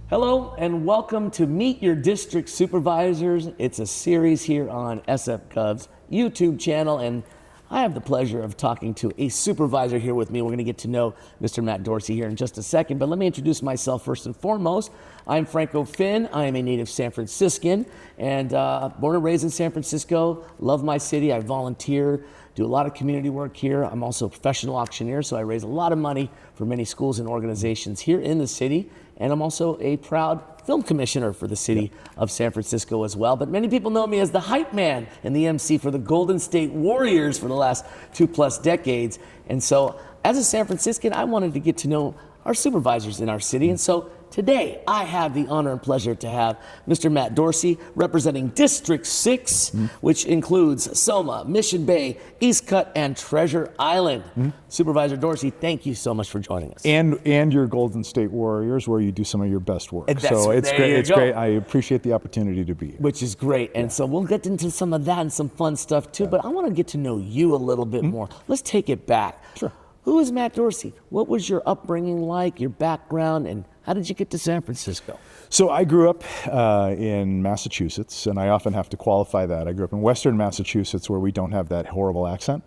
Hello and welcome to Meet Your District Supervisors. It's a series here on SFGov's YouTube channel, and I have the pleasure of talking to a supervisor here with me. We're going to get to know Mr. Matt Dorsey here in just a second, but let me introduce myself first and foremost. I'm Franco. I am a native San Franciscan and born and raised in San Francisco. Love my city. I volunteer, do a lot of community work here. I'm also a professional auctioneer, so I raise a lot of money for many schools and organizations here in the city. And I'm also a proud film commissioner for the city of San Francisco as well. But many people know me as the Hypeman and the MC for the Golden State Warriors for the last 2+ decades. And so as a San Franciscan, I wanted to get to know our supervisors in our city. And so today, I have the honor and pleasure to have Mr. Matt Dorsey representing District 6, which includes Soma, Mission Bay, East Cut, and Treasure Island. Supervisor Dorsey, thank you so much for joining us. And your Golden State Warriors, where you do some of your best work. So it's great. It's great. I appreciate the opportunity to be here. Which is great. And so we'll get into some of that and some fun stuff too, but I want to get to know you a little bit more. Let's take it back. Sure. Who is Matt Dorsey? What was your upbringing like, your background, and how did you get to San Francisco? So I grew up in Massachusetts, and I often have to qualify that. I grew up in Western Massachusetts, where we don't have that horrible accent.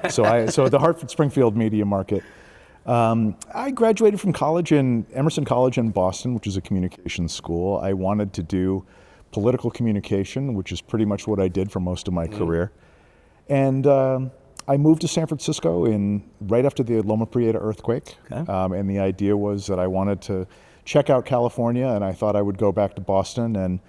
So the Hartford-Springfield media market. I graduated from college in Emerson College in Boston, which is a communications school. I wanted to do political communication, which is pretty much what I did for most of my career. And I moved to San Francisco right after the Loma Prieta earthquake. Okay. And the idea was that I wanted to check out California, and I thought I would go back to Boston, and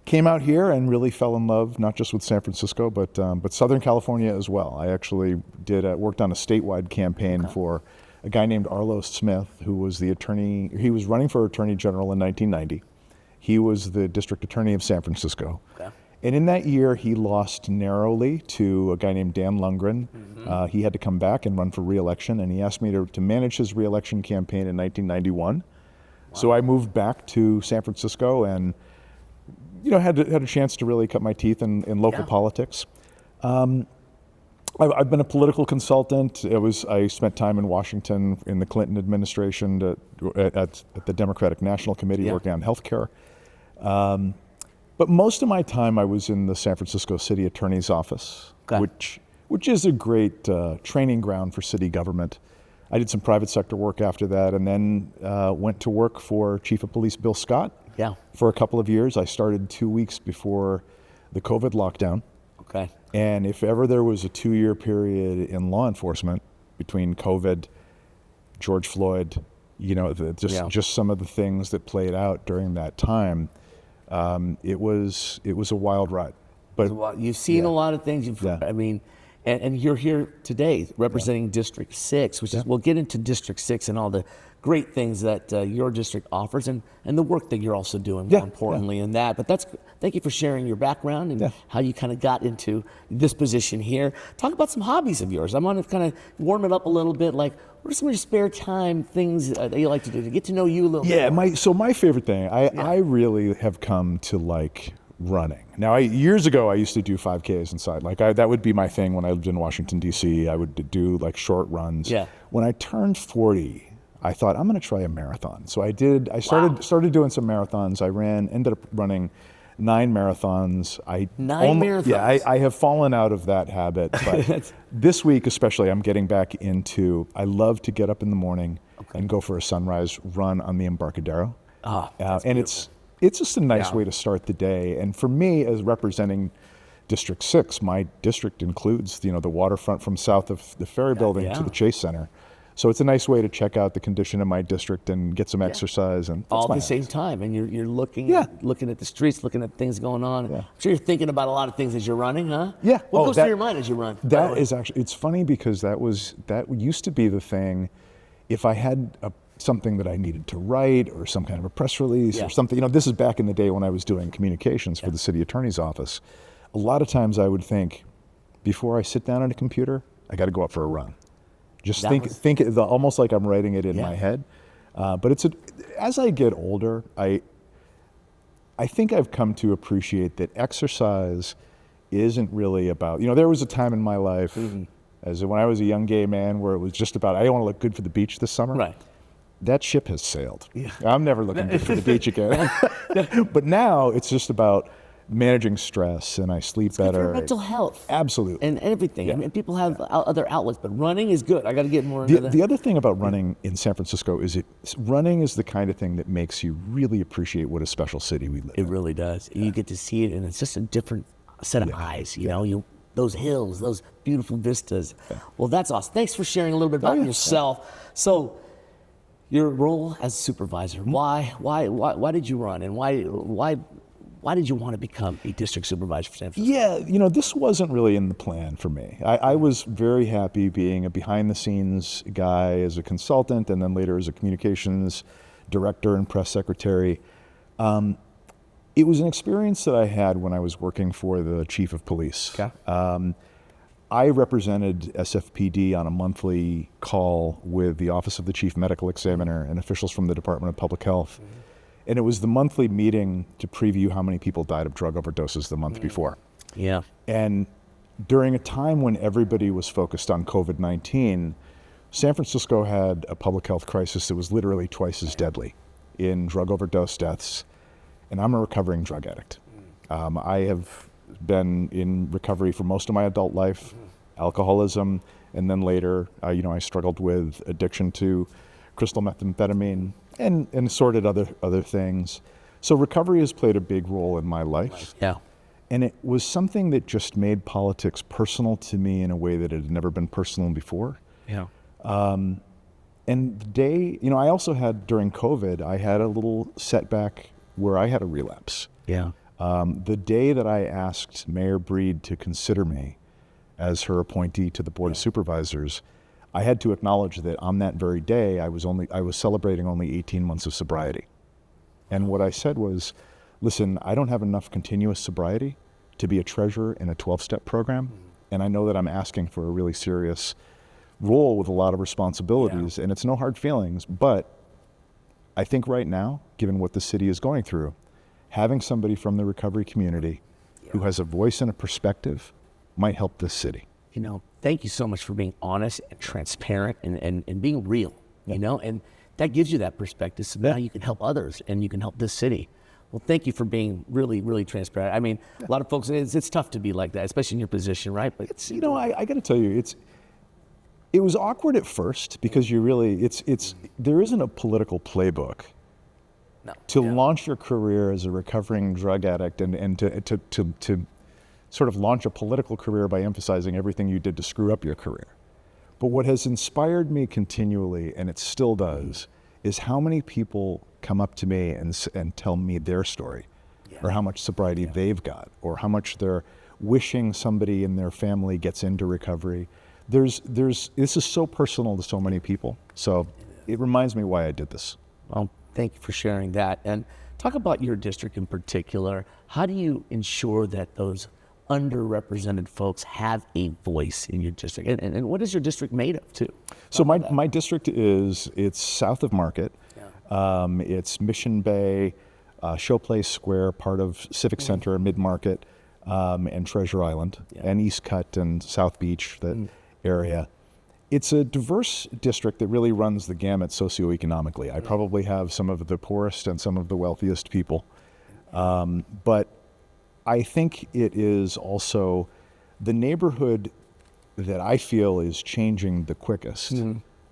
came out here and really fell in love, not just with San Francisco, but Southern California as well. I actually worked on a statewide campaign for a guy named Arlo Smith, who was the attorney. He was running for Attorney General in 1990. He was the district attorney of San Francisco. Okay. And in that year, he lost narrowly to a guy named Dan Lundgren. He had to come back and run for re-election, and he asked me to manage his re-election campaign in 1991. Wow. So I moved back to San Francisco and had a chance to really cut my teeth in local politics. I've been a political consultant. I spent time in Washington in the Clinton administration at the Democratic National Committee working on healthcare. But most of my time I was in the San Francisco City Attorney's Office, which is a great training ground for city government. I did some private sector work after that, and then went to work for Chief of Police Bill Scott for a couple of years. I started 2 weeks before the COVID lockdown. Okay. And if ever there was a 2-year period in law enforcement between COVID, George Floyd, just some of the things that played out during that time, it was a wild ride. But you've seen a lot of things. And you're here today representing District 6, which is, we'll get into District 6 and all the great things that your district offers and the work that you're also doing, more importantly, in that. But thank you for sharing your background and how you kind of got into this position here. Talk about some hobbies of yours. I want to kind of warm it up a little bit. Like, what are some of your spare time things that you like to do to get to know you a little bit more? So my favorite thing, I really have come to like running. Now, years ago, I used to do 5Ks inside. That would be my thing when I lived in Washington, D.C. I would do like short runs. Yeah. When I turned 40, I thought, I'm going to try a marathon. So I did. I started doing some marathons. Ended up running 9 marathons. Marathons? Yeah, I have fallen out of that habit. But this week especially, I'm getting back into, I love to get up in the morning and go for a sunrise run on the Embarcadero. And it's just a nice way to start the day. And for me, as representing District 6, my district includes the waterfront from south of the Ferry Building to the Chase Center. So it's a nice way to check out the condition of my district and get some exercise. And all at the same time. And you're looking at the streets, looking at things going on. Yeah. I'm sure you're thinking about a lot of things as you're running, huh? Yeah. What goes through your mind as you run? That is actually, it's funny because that used to be the thing. If I had something that I needed to write or some kind of a press release or something, this is back in the day when I was doing communications for the city attorney's office. A lot of times I would think, before I sit down at a computer, I got to go out for a run. Just think almost like I'm writing it in my head. But as I get older, I think I've come to appreciate that exercise isn't really about, there was a time in my life, as when I was a young gay man, where it was just about, I want to look good for the beach this summer. Right. that ship has sailed. Yeah. I'm never looking good for the beach again. But now it's just about managing stress, and I sleep better. Good for mental health. Absolutely. And everything. Yeah. I mean, people have other outlets, but running is good. I got to get more into that. The other thing about running in San Francisco is running is the kind of thing that makes you really appreciate what a special city we live in. It really does. You get to see it, and it's just a different set of eyes. You know, those hills, those beautiful vistas. Well, that's awesome. Thanks for sharing a little bit about yourself. So, your role as supervisor. Why did you run, and why did you want to become a district supervisor for San Francisco? Yeah, this wasn't really in the plan for me. I was very happy being a behind-the-scenes guy as a consultant, and then later as a communications director and press secretary. It was an experience that I had when I was working for the chief of police. Okay. I represented SFPD on a monthly call with the Office of the Chief Medical Examiner and officials from the Department of Public Health. And it was the monthly meeting to preview how many people died of drug overdoses the month before. Yeah. And during a time when everybody was focused on COVID-19, San Francisco had a public health crisis that was literally twice as deadly in drug overdose deaths. And I'm a recovering drug addict. I have been in recovery for most of my adult life, alcoholism, and then later, I struggled with addiction to crystal methamphetamine and assorted other things. So recovery has played a big role in my life. Yeah. And it was something that just made politics personal to me in a way that it had never been personal before. Yeah. And the day, I also had, during COVID, I had a little setback where I had a relapse. Yeah. The day that I asked Mayor Breed to consider me as her appointee to the Board of Supervisors, I had to acknowledge that on that very day, I was celebrating only 18 months of sobriety. And what I said was, listen, I don't have enough continuous sobriety to be a treasurer in a 12-step program. And I know that I'm asking for a really serious role with a lot of responsibilities, and it's no hard feelings. But I think right now, given what the city is going through, having somebody from the recovery community who has a voice and a perspective might help this city. Thank you so much for being honest and transparent and being real, and that gives you that perspective. So now you can help others and you can help this city. Well, thank you for being really, really transparent. I mean, a lot of folks, it's tough to be like that, especially in your position, right? But it's, I got to tell you, it was awkward at first because there isn't a political playbook to launch your career as a recovering drug addict and to sort of launch a political career by emphasizing everything you did to screw up your career. But what has inspired me continually, and it still does, is how many people come up to me and tell me their story, or how much sobriety they've got, or how much they're wishing somebody in their family gets into recovery. This is so personal to so many people. So it reminds me why I did this. Well, thank you for sharing that. And talk about your district in particular. How do you ensure that those underrepresented folks have a voice in your district? And what is your district made of, too? So my district it's south of Market. It's Mission Bay, Showplace Square, part of Civic Center, Mid-Market, and Treasure Island, and East Cut and South Beach, that area. It's a diverse district that really runs the gamut socioeconomically. I probably have some of the poorest and some of the wealthiest people. But I think it is also the neighborhood that I feel is changing the quickest.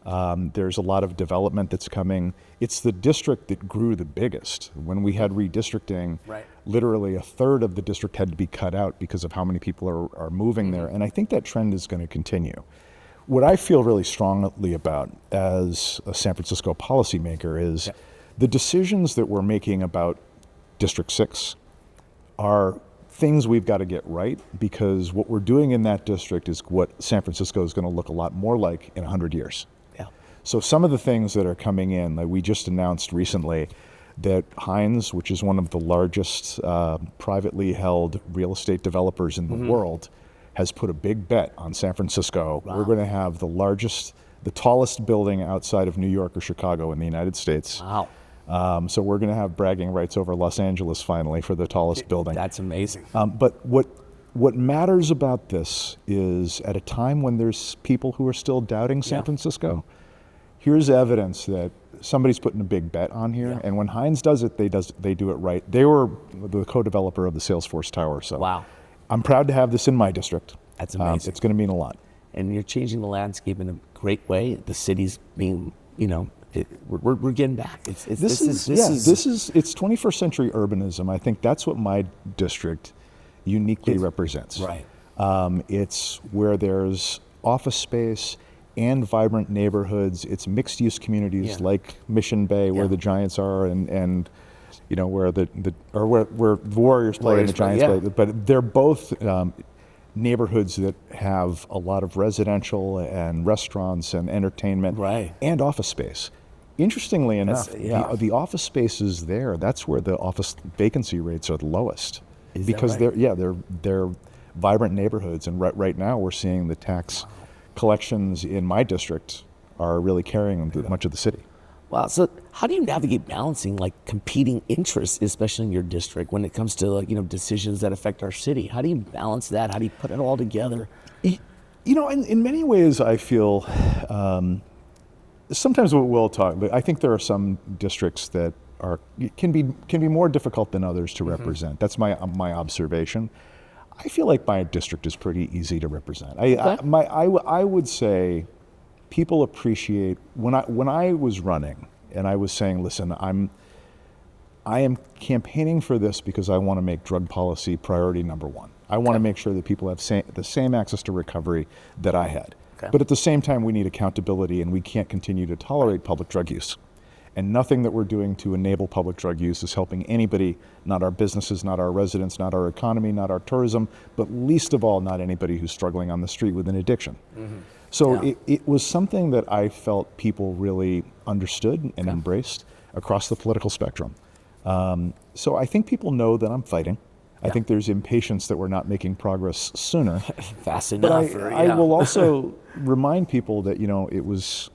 There's a lot of development that's coming. It's the district that grew the biggest. When we had redistricting, literally a third of the district had to be cut out because of how many people are moving there. And I think that trend is going to continue. What I feel really strongly about as a San Francisco policymaker is the decisions that we're making about District 6 are things we've got to get right, because what we're doing in that district is what San Francisco is going to look a lot more like in 100 years. So some of the things that are coming in, like we just announced recently that Hines, which is one of the largest privately held real estate developers in the world, has put a big bet on San Francisco. We're going to have the tallest building outside of New York or Chicago in the United States. So we're going to have bragging rights over Los Angeles finally for the tallest building. That's amazing. But what matters about this is, at a time when there's people who are still doubting San Francisco, here's evidence that somebody's putting a big bet on here, Yeah. and when Heinz does it, they do it right. They were the co-developer of the Salesforce Tower, so Wow. I'm proud to have this in my district. That's amazing. It's going to mean a lot. And you're changing the landscape in a great way. The city's being, we're getting back. It's 21st century urbanism. I think that's what my district uniquely represents. Right. It's where there's office space and vibrant neighborhoods. It's mixed-use communities like Mission Bay, where the Giants are, and where the Warriors play and the Giants play. But they're both neighborhoods that have a lot of residential and restaurants and entertainment and office space. Interestingly enough, the office spaces there, that's where the office vacancy rates are the lowest. Because they're vibrant neighborhoods, and right now we're seeing the tax collections in my district are really carrying much of the city. Wow. So how do you navigate balancing competing interests, especially in your district, when it comes to decisions that affect our city? How do you balance that? How do you put it all together? In many ways, I feel sometimes we'll talk, but I think there are some districts that can be more difficult than others to represent. That's my observation. I feel like my district is pretty easy to represent. I would say people appreciate when I was running and I was saying, listen, I am campaigning for this because I want to make drug policy priority number one. I want to make sure that people have the same access to recovery that I had. But at the same time, we need accountability, and we can't continue to tolerate public drug use. And nothing that we're doing to enable public drug use is helping anybody, not our businesses, not our residents, not our economy, not our tourism, but least of all, not anybody who's struggling on the street with an addiction. So it was something that I felt people really understood and embraced across the political spectrum. So I think people know that I'm fighting. I think there's impatience that we're not making progress sooner. Fast enough. But I will also remind people that, it was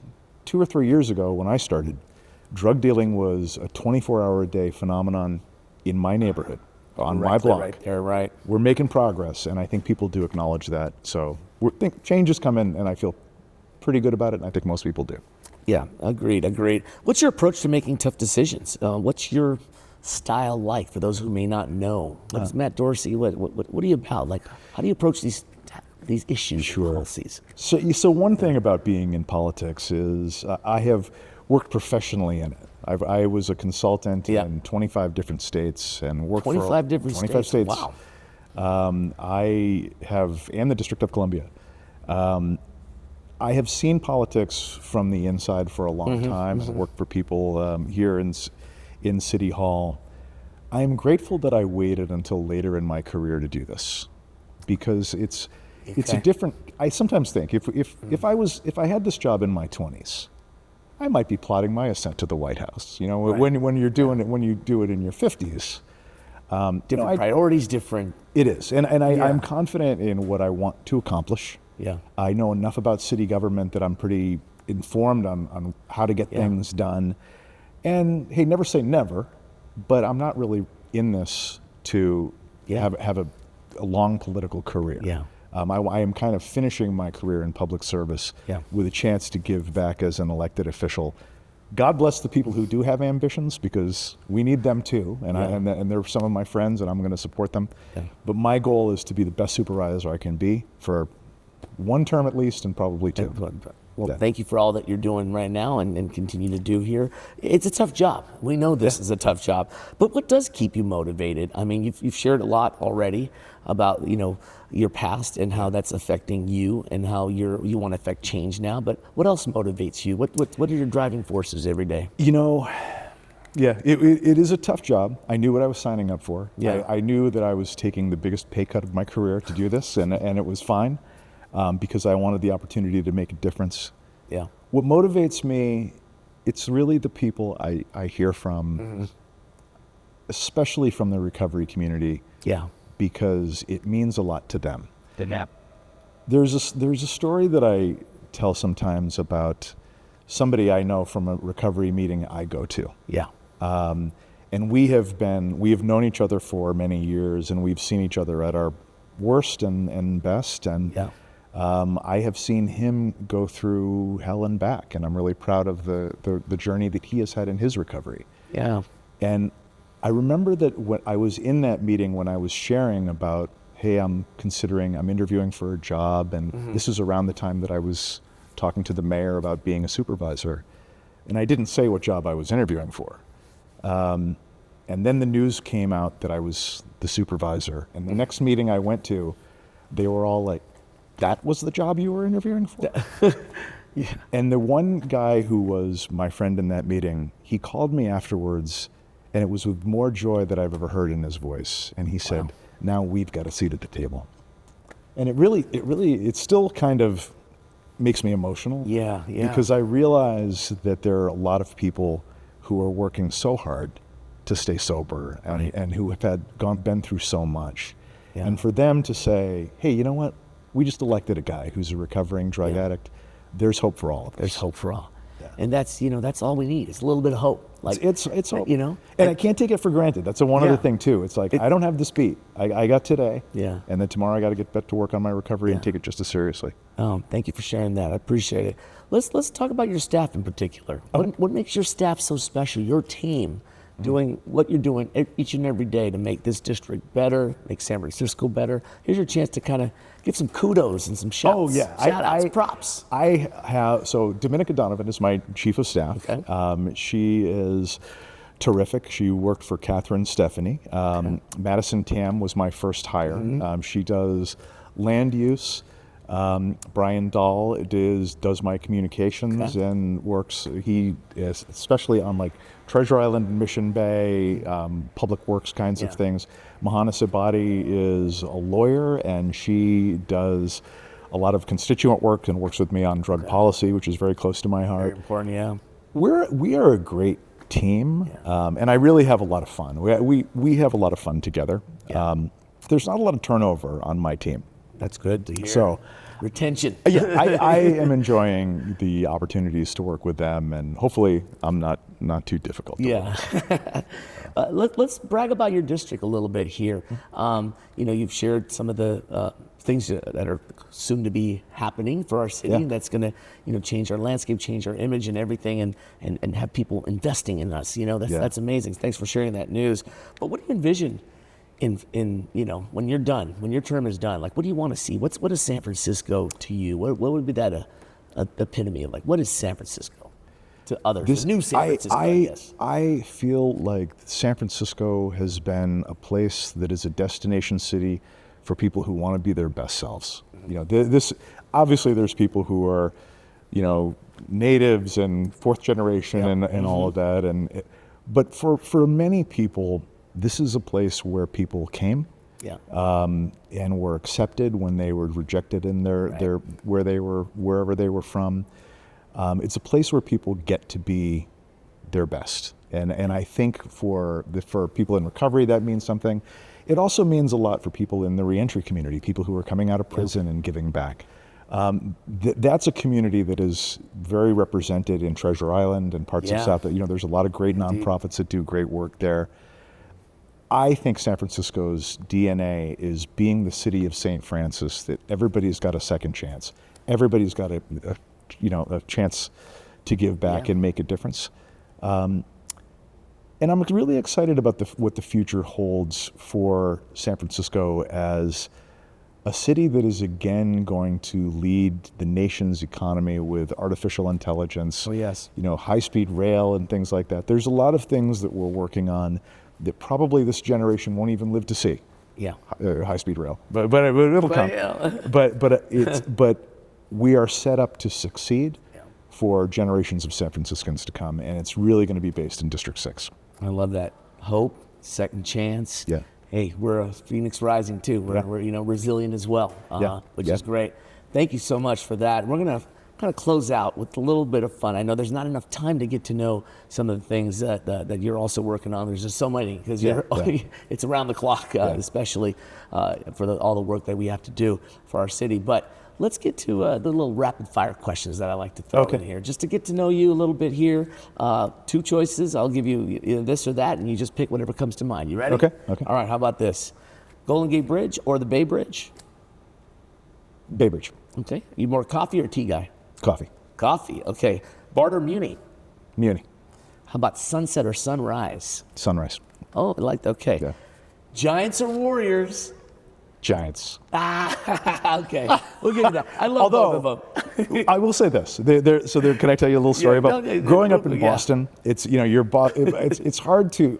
2 or 3 years ago when I started, drug dealing was a 24-hour-a-day phenomenon in my neighborhood, on my block. Right there, right. We're making progress, and I think people do acknowledge that. So I think change is coming, and I feel pretty good about it, and I think most people do. Yeah, agreed. What's your approach to making tough decisions? What's your style like, for those who may not know? What is Matt Dorsey? What are you about? How do you approach these issues and policies? So one thing about being in politics is I have worked professionally in it. I was a consultant in 25 different states and worked 25 different 25 states. Wow. I have, and the District of Columbia. I have seen politics from the inside for a long time. I've worked for people here in City Hall. I am grateful that I waited until later in my career to do this, because it's a different. I sometimes think if I had this job in my 20s, I might be plotting my ascent to the White House. When you're doing it, when you do it in your 50s, different priorities, different. It is, and I'm confident in what I want to accomplish. Yeah, I know enough about city government that I'm pretty informed on how to get things done. And hey, never say never, but I'm not really in this to have a long political career. Yeah. I am kind of finishing my career in public service with a chance to give back as an elected official. God bless the people who do have ambitions, because we need them too, and they're some of my friends, and I'm going to support them. Yeah. But my goal is to be the best supervisor I can be for one term at least, and probably two. Well, thank you for all that you're doing right now and continue to do here. It's a tough job. We know this is a tough job. But what does keep you motivated? I mean, you've shared a lot already about your past and how that's affecting you and how you want to affect change now. But what else motivates you? What are your driving forces every day? It is a tough job. I knew what I was signing up for. Yeah. I knew that I was taking the biggest pay cut of my career to do this, and it was fine. Because I wanted the opportunity to make a difference. Yeah. What motivates me, it's really the people I hear from, especially from the recovery community. Yeah. Because it means a lot to them. The nap. There's a story that I tell sometimes about somebody I know from a recovery meeting I go to. Yeah. And we have known each other for many years, and we've seen each other at our worst and best. And I have seen him go through hell and back, and I'm really proud of the journey that he has had in his recovery. Yeah. And I remember that when I was in that meeting, when I was sharing about, hey, I'm interviewing for a job, and this is around the time that I was talking to the mayor about being a supervisor, and I didn't say what job I was interviewing for. And then the news came out that I was the supervisor, and the next meeting I went to, they were all like, that was the job you were interviewing for? Yeah. And the one guy who was my friend in that meeting, he called me afterwards, and it was with more joy that I've ever heard in his voice. And he said, now we've got a seat at the table. And it still kind of makes me emotional. Yeah. Because I realize that there are a lot of people who are working so hard to stay sober and who have been through so much. Yeah. And for them to say, hey, you know what? We just elected a guy who's a recovering drug addict. There's hope for all of us. There's hope for all. Yeah. And that's all we need. It's a little bit of hope. Like it's hope. And I can't take it for granted. That's one other thing too. It's like, I don't have this beat. I got today. Yeah. And then tomorrow I got to get back to work on my recovery and take it just as seriously. Thank you for sharing that. I appreciate it. Let's talk about your staff in particular. What makes your staff so special? Your team doing what you're doing each and every day to make this district better, make San Francisco better. Here's your chance to kind of give some kudos and some shouts. Shout outs, props. So Dominica Donovan is my chief of staff. Okay. She is terrific. She worked for Catherine Stephanie. Madison Tam was my first hire. She does land use. Brian Dahl does my communications and works. He is especially on like Treasure Island, Mission Bay, public works kinds of things. Mahana Sabati is a lawyer, and she does a lot of constituent work and works with me on drug policy, which is very close to my heart. Very important, yeah. We are a great team, and I really have a lot of fun. We have a lot of fun together. There's not a lot of turnover on my team. That's good to hear. So, retention. I am enjoying the opportunities to work with them, and hopefully I'm not too difficult. Let's brag about your district a little bit here. You've shared some of the things that are soon to be happening for our city. That's going to change our landscape, change our image and everything, and have people investing in us. That's amazing. Thanks for sharing that news. But what do you envision in when you're done, when your term is done? Like, what do you want to see? What is San Francisco to you? What would be that epitome of, like, what is San Francisco to others? This new San Francisco, I guess. I feel like San Francisco has been a place that is a destination city for people who want to be their best selves. This obviously there's people who are, natives and fourth generation and all of that, but for many people, this is a place where people came and were accepted when they were rejected in wherever they were from. It's a place where people get to be their best. And I think for people in recovery, that means something. It also means a lot for people in the reentry community, people who are coming out of prison and giving back. That's a community that is very represented in Treasure Island and parts of South. There's a lot of great nonprofits that do great work there. I think San Francisco's DNA is being the city of St. Francis, that everybody's got a second chance. Everybody's got a chance to give back and make a difference. And I'm really excited about what the future holds for San Francisco as a city that is again going to lead the nation's economy with artificial intelligence. High-speed rail and things like that. There's a lot of things that we're working on that probably this generation won't even live to see. High-speed rail, but it'll come. But we are set up to succeed for generations of San Franciscans to come, and it's really going to be based in District 6. I love that. Hope, second chance. Hey, we're a Phoenix Rising too. We're resilient as well, which is great. Thank you so much for that. We're gonna kind of close out with a little bit of fun. I know there's not enough time to get to know some of the things that you're also working on. There's just so many, because it's around the clock, especially for all the work that we have to do for our city. But let's get to the little rapid fire questions that I like to throw in here, just to get to know you a little bit here. 2 choices. I'll give you either this or that, and you just pick whatever comes to mind. You ready? Okay. All right, how about this? Golden Gate Bridge or the Bay Bridge? Bay Bridge. Okay. You more coffee or tea guy? Coffee. Coffee. Okay. Bart or Muni? Muni. How about sunset or sunrise? Sunrise. Oh, I like that. Okay. Yeah. Giants or Warriors? Giants. Okay. We'll give you that. I love both of them. I will say this. Can I tell you a little story about growing up in Boston? It's it's hard to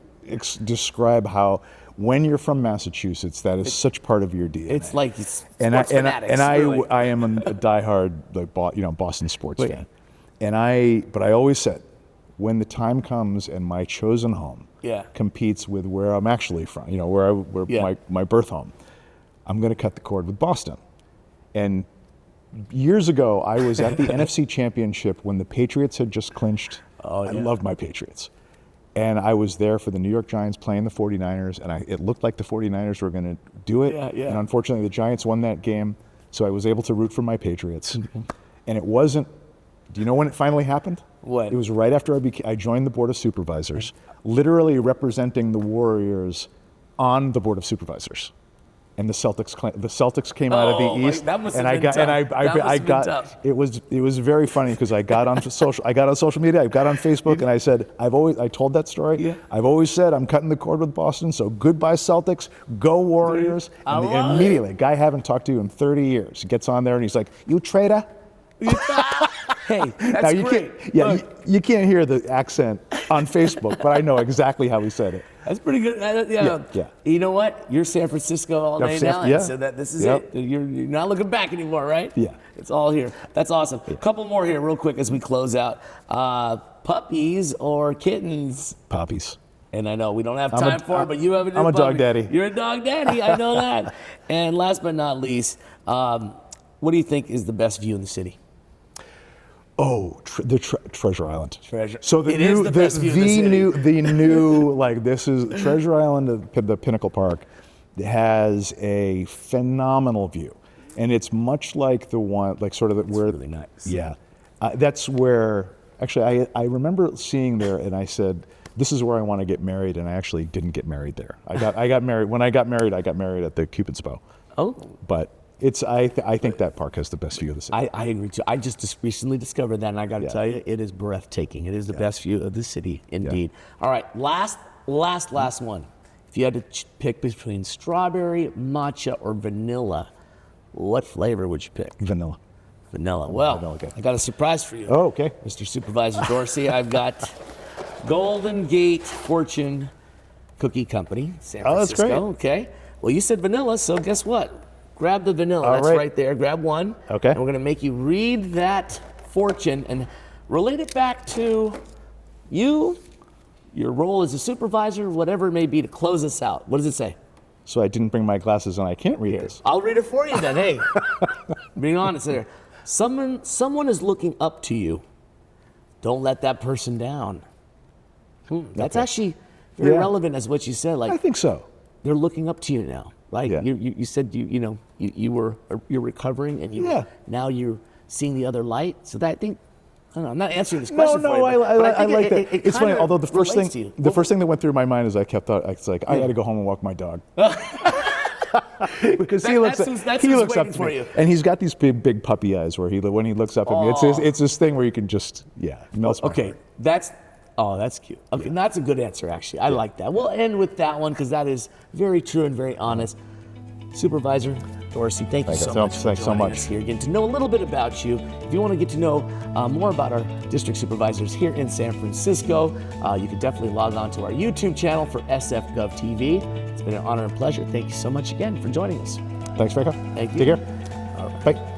describe how when you're from Massachusetts, that is such part of your DNA. It's like I am a diehard Boston sports fan, but I always said, when the time comes and my chosen home competes with where I'm actually from, my birth home, I'm going to cut the cord with Boston. And years ago, I was at the NFC Championship when the Patriots had just clinched. I loved my Patriots. And I was there for the New York Giants playing the 49ers, and it looked like the 49ers were going to do it. And unfortunately, the Giants won that game, so I was able to root for my Patriots. And it wasn't, do you know when it finally happened? What? It was right after I joined the Board of Supervisors, literally representing the Warriors on the Board of Supervisors. And the Celtics came out of the East, it was very funny because I got on social media, I got on Facebook, and I said, I told that story. Yeah. I've always said I'm cutting the cord with Boston, so goodbye Celtics, go Warriors. And immediately, a guy I haven't talked to in 30 years gets on there and he's like, "You traitor." Hey, that's great. You can't hear the accent on Facebook, but I know exactly how he said it. That's pretty good. Yeah. You know what? You're San Francisco all day now, and so this is it. You're not looking back anymore, right? Yeah. It's all here. That's awesome. A couple more here real quick as we close out. Puppies or kittens? Puppies. And I know we don't have time for it, but you have I'm a dog daddy. You're a dog daddy. I know that. And last but not least, what do you think is the best view in the city? Oh, Treasure Island. So the new Treasure Island, the Pinnacle Park, has a phenomenal view, and it's much like the one, where really nice. Yeah, that's where actually I remember seeing there, and I said, this is where I want to get married, and I actually didn't get married there. I got married when I got married at the Cupid's Bow. Oh, but. I think that park has the best view of the city. I agree too. I just recently discovered that, and I got to tell you, it is breathtaking. It is the best view of the city, indeed. All right, last one. If you had to pick between strawberry, matcha, or vanilla, what flavor would you pick? Vanilla. Well, I got a surprise for you. Oh, okay. Mr. Supervisor Dorsey, I've got Golden Gate Fortune Cookie Company, San Francisco. Oh, that's great. Okay. Well, you said vanilla, so guess what? Grab the vanilla. That's right there. Grab one. Okay. And we're going to make you read that fortune and relate it back to you, your role as a supervisor, whatever it may be, to close us out. What does it say? So I didn't bring my glasses and I can't read this. I'll read it for you then. Hey, being honest there. Someone is looking up to you. Don't let that person down. That's actually very relevant as what you said. I think so. They're looking up to you now. Right? Yeah. You said you're recovering and now you're seeing the other light. So that I think I don't know, I'm not answering this question for you. I like that. It's funny. Although the first thing that went through my mind is I got to go home and walk my dog. Because he looks up to me, and he's got these big puppy eyes where when he looks up at me, it's this thing where you can just melts my heart. That's cute. Okay, that's a good answer, actually. I like that. We'll end with that one because that is very true and very honest. Supervisor Dorsey, thank you so much for joining us here, getting to know a little bit about you. If you want to get to know more about our district supervisors here in San Francisco, you can definitely log on to our YouTube channel for SFGovTV. It's been an honor and pleasure. Thank you so much again for joining us. Thanks, Franco. Thank you. Take care. All right. Bye.